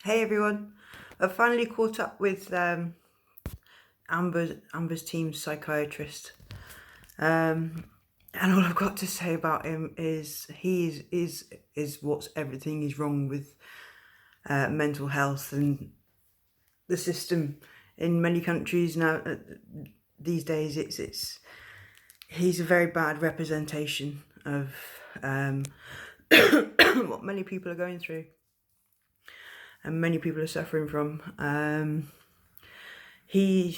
Hey everyone, I've finally caught up with Amber's team's psychiatrist, and all I've got to say about him is he is what's everything is wrong with mental health and the system in many countries now. These days, it's he's a very bad representation of what many people are going through and many people are suffering from. He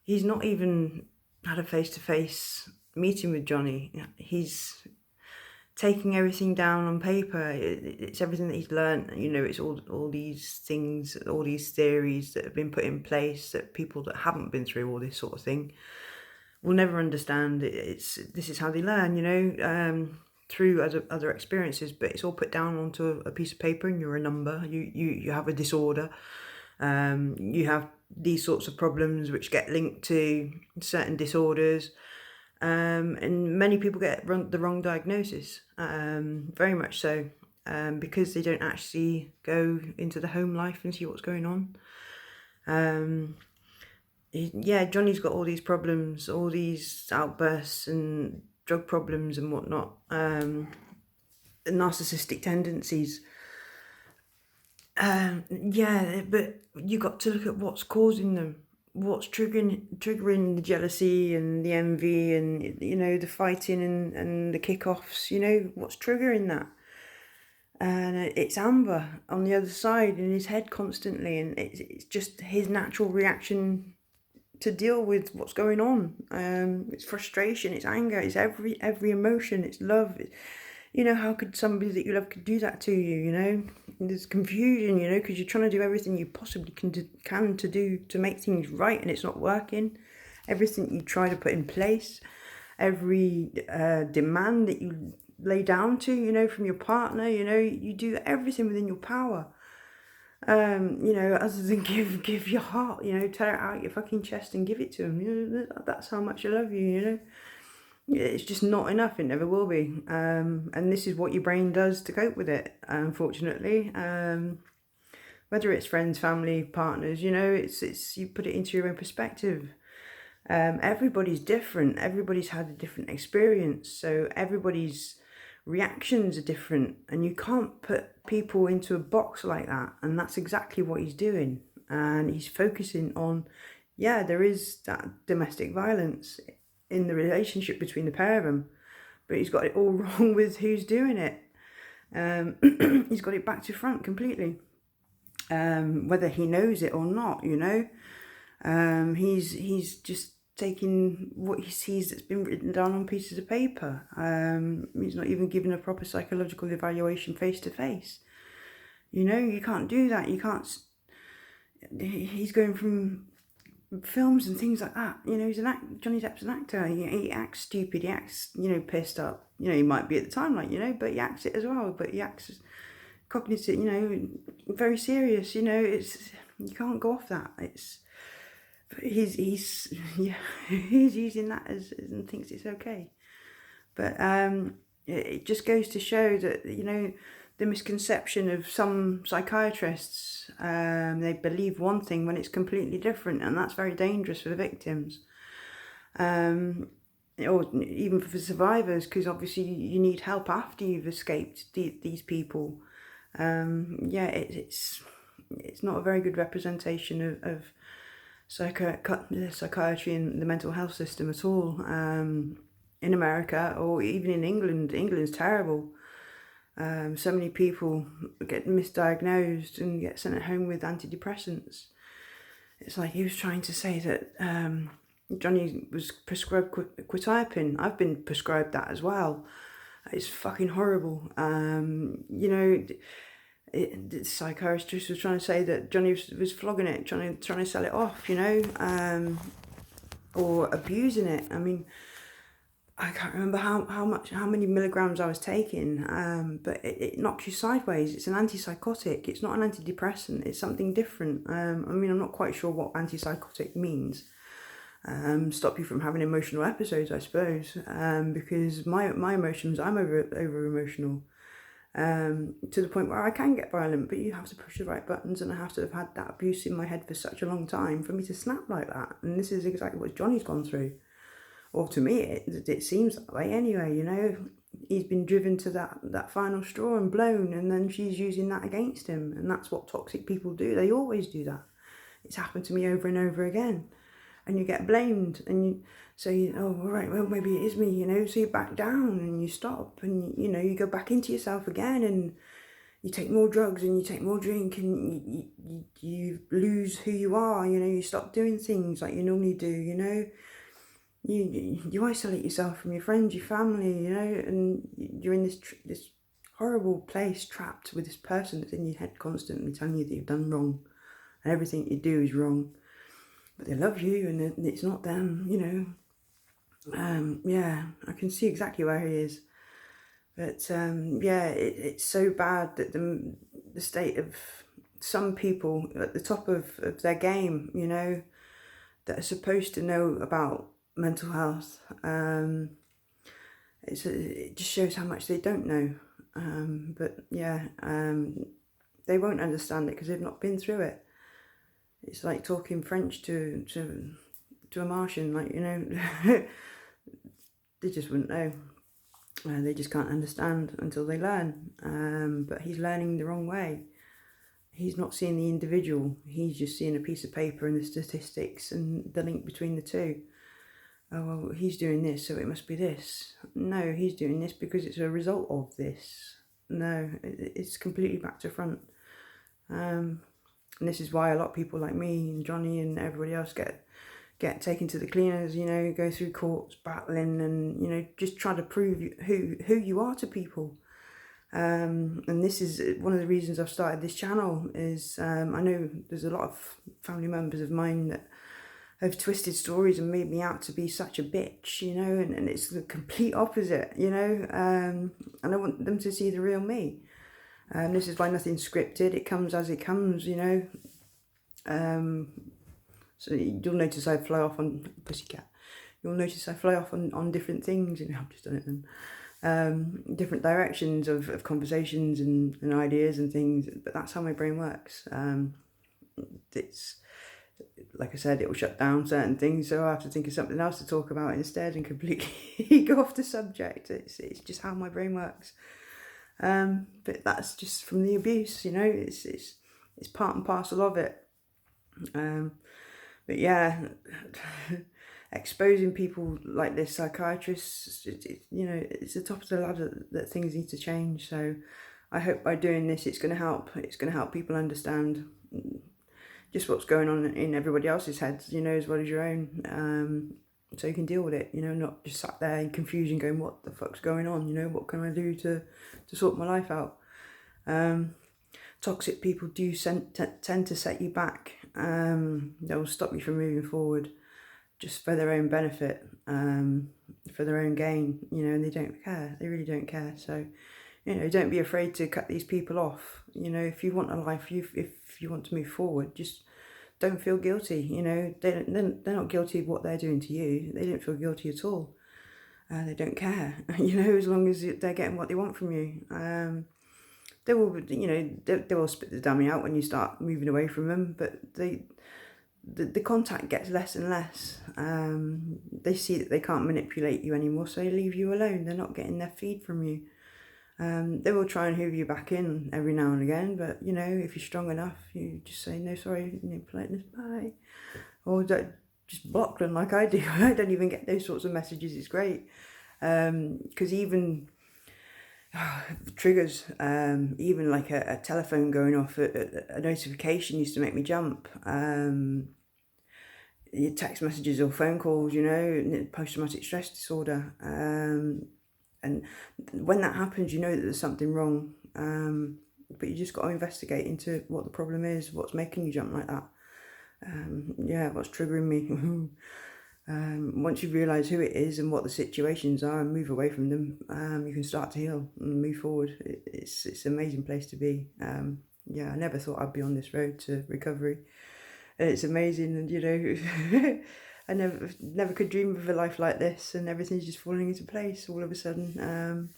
he's not even had a face-to-face meeting with Johnny. He's taking everything down on paper. It's everything that he's learned. It's all these things, all these theories that have been put in place that people that haven't been through all this sort of thing will never understand. This is how they learn, through other experiences. But it's all put down onto a piece of paper, and you're a number. You have a disorder. You have these sorts of problems which get linked to certain disorders, and many people get the wrong diagnosis, very much so, because they don't actually go into the home life and see what's going on. Johnny's got all these problems, all these outbursts and drug problems and whatnot, narcissistic tendencies. But you got to look at what's causing them, what's triggering the jealousy and the envy and the fighting and the kickoffs. What's triggering that, and it's Amber on the other side in his head constantly, and it's just his natural reaction to deal with what's going on. It's frustration, it's anger, it's every emotion, it's love. How could somebody that you love could do that to you? There's confusion, because you're trying to do everything you possibly can to make things right, and it's not working. Everything you try to put in place, every demand that you lay down to, from your partner, you do everything within your power. Other than give your heart, tear it out your fucking chest and give it to him. That's how much I love you. It's just not enough. It never will be. And this is what your brain does to cope with it, unfortunately. Whether it's friends, family, partners, it's you put it into your own perspective. Everybody's different. Everybody's had a different experience. So everybody's reactions are different. And you can't put people into a box like that. And that's exactly what he's doing. And he's focusing on, there is that domestic violence in the relationship between the pair of them, but he's got it all wrong with who's doing it. He's got it back to front completely, whether he knows it or not. He's just taking what he sees that's been written down on pieces of paper. He's not even given a proper psychological evaluation face to face. You can't do that. You can't. He's going from films and things like that. He's Johnny Depp's an actor. He acts stupid. He acts, pissed up. He might be at the time, but he acts it as well. But he acts cognitive, very serious. It's, you can't go off that. He's using that as and thinks it's okay. But it just goes to show that the misconception of some psychiatrists, they believe one thing when it's completely different, and that's very dangerous for the victims, or even for survivors, because obviously you need help after you've escaped these people. It's not a very good representation of psychiatry and the mental health system at all, in America or even in England. England's terrible. So many people get misdiagnosed and get sent home with antidepressants. It's like he was trying to say that Johnny was prescribed quetiapine. I've been prescribed that as well. It's fucking horrible. The psychiatrist was trying to say that Johnny was flogging it, trying to sell it off, or abusing it. I mean, I can't remember how many milligrams I was taking, but it knocks you sideways. It's an antipsychotic. It's not an antidepressant. It's something different. I'm not quite sure what antipsychotic means. Stop you from having emotional episodes, I suppose. Because my emotions, I'm over emotional. to the point where I can get violent, but you have to push the right buttons, and I have to have had that abuse in my head for such a long time for me to snap like that. And this is exactly what Johnny's gone through. Or to me, it seems that way anyway, you know. He's been driven to that final straw and blown, and then she's using that against him. And that's what toxic people do. They always do that. It's happened to me over and over again. And you get blamed, and you say, oh, all right, well, maybe it is me, you know. So you back down and you stop, and, you know, you go back into yourself again, and you take more drugs and you take more drink, and you lose who you are, you know. You stop doing things like you normally do, you know. You isolate yourself from your friends, your family, you know, and you're in this horrible place, trapped with this person that's in your head constantly telling you that you've done wrong and everything you do is wrong. But they love you, and it's not them, you know. Yeah, I can see exactly where he is. But yeah, it's so bad that the state of some people at the top of their game, you know, that are supposed to know about mental health. It just shows how much they don't know. But yeah, they won't understand it because they've not been through it. It's like talking French to a Martian, like, you know. They just wouldn't know. They just can't understand until they learn. But he's learning the wrong way. He's not seeing the individual. He's just seeing a piece of paper and the statistics and the link between the two. Oh, well, he's doing this, so it must be this. No, he's doing this because it's a result of this. No, it's completely back to front. And this is why a lot of people like me and Johnny and everybody else get taken to the cleaners, you know, go through courts, battling, and, you know, just trying to prove who you are to people. And this is one of the reasons I've started this channel. Is I know there's a lot of family members of mine that have twisted stories and made me out to be such a bitch, you know, and it's the complete opposite, you know. And I want them to see the real me. This is why nothing's scripted. It comes as it comes, you know. So you'll notice I fly off on pussycat. You'll notice I fly off on different things, you know. I've just done it then. Different directions of conversations and ideas and things. But that's how my brain works. It's like I said, it will shut down certain things, so I have to think of something else to talk about instead and completely go off the subject. It's just how my brain works. But that's just from the abuse, you know. It's part and parcel of it. But yeah, exposing people like this, psychiatrists, you know, it's the top of the ladder that things need to change. So I hope by doing this, it's going to help. It's going to help people understand just what's going on in everybody else's heads, you know, as well as your own. So you can deal with it, you know, not just sat there in confusion going, what the fuck's going on? You know, what can I do to sort my life out? Toxic people do tend to set you back. They'll stop you from moving forward just for their own benefit, for their own gain, you know, and they don't care. They really don't care. So, you know, don't be afraid to cut these people off. You know, if you want a life, if you want to move forward, just don't feel guilty. You know, they're not guilty of what they're doing to you. They don't feel guilty at all. They don't care. You know, as long as they're getting what they want from you. They will, you know, they will spit the dummy out when you start moving away from them. But the contact gets less and less. They see that they can't manipulate you anymore, so they leave you alone. They're not getting their feed from you. They will try and hoover you back in every now and again, but, you know, if you're strong enough, you just say, no, sorry, you know, politeness, bye. Or just block them like I do. I don't even get those sorts of messages. It's great. Because even triggers, even like a telephone going off, a notification used to make me jump. Your text messages or phone calls, you know, post-traumatic stress disorder. And when that happens, you know that there's something wrong. But you just got to investigate into what the problem is, what's making you jump like that. Yeah, what's triggering me. Once you realise who it is and what the situations are and move away from them, you can start to heal and move forward. It's an amazing place to be. Yeah, I never thought I'd be on this road to recovery. It's amazing, and, you know, I never could dream of a life like this, and everything's just falling into place all of a sudden.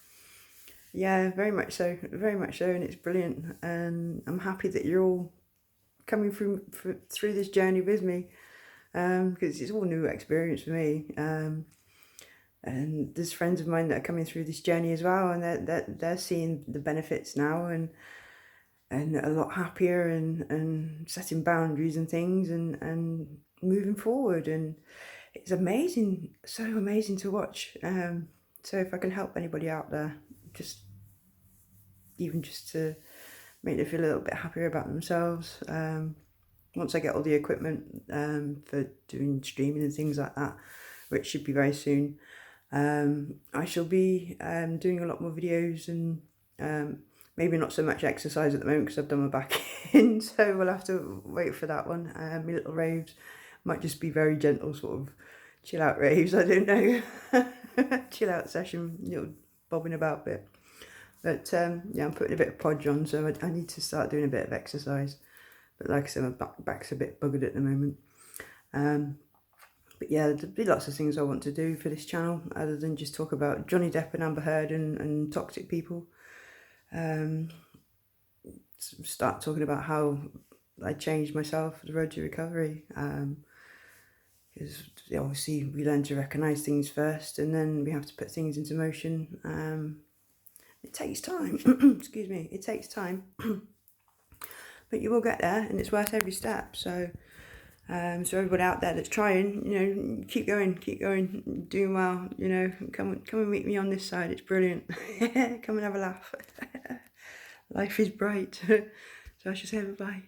Yeah, very much so, and it's brilliant. And I'm happy that you're all coming through this journey with me, because it's all new experience for me. And there's friends of mine that are coming through this journey as well, and they're seeing the benefits now, and a lot happier, and setting boundaries and things, and moving forward. And it's amazing, so amazing to watch. So if I can help anybody out there, just even just to make them feel a little bit happier about themselves. Once I get all the equipment for doing streaming and things like that, which should be very soon, I shall be doing a lot more videos, and maybe not so much exercise at the moment because I've done my back in, so we'll have to wait for that one. My little raves might just be very gentle, sort of chill out raves, I don't know. Chill out session, bobbing about bit. But yeah, I'm putting a bit of podge on, so I need to start doing a bit of exercise. But like I said, my back's a bit buggered at the moment. But yeah, there'll be lots of things I want to do for this channel, other than just talk about Johnny Depp and Amber Heard and toxic people. Start talking about how I changed myself for the road to recovery. Because obviously we learn to recognise things first, and then we have to put things into motion. It takes time. Excuse me. It takes time, but you will get there, and it's worth every step. So, so everybody out there that's trying, keep going, doing well. Come and meet me on this side. It's brilliant. Come and have a laugh. Life is bright. So I should say bye.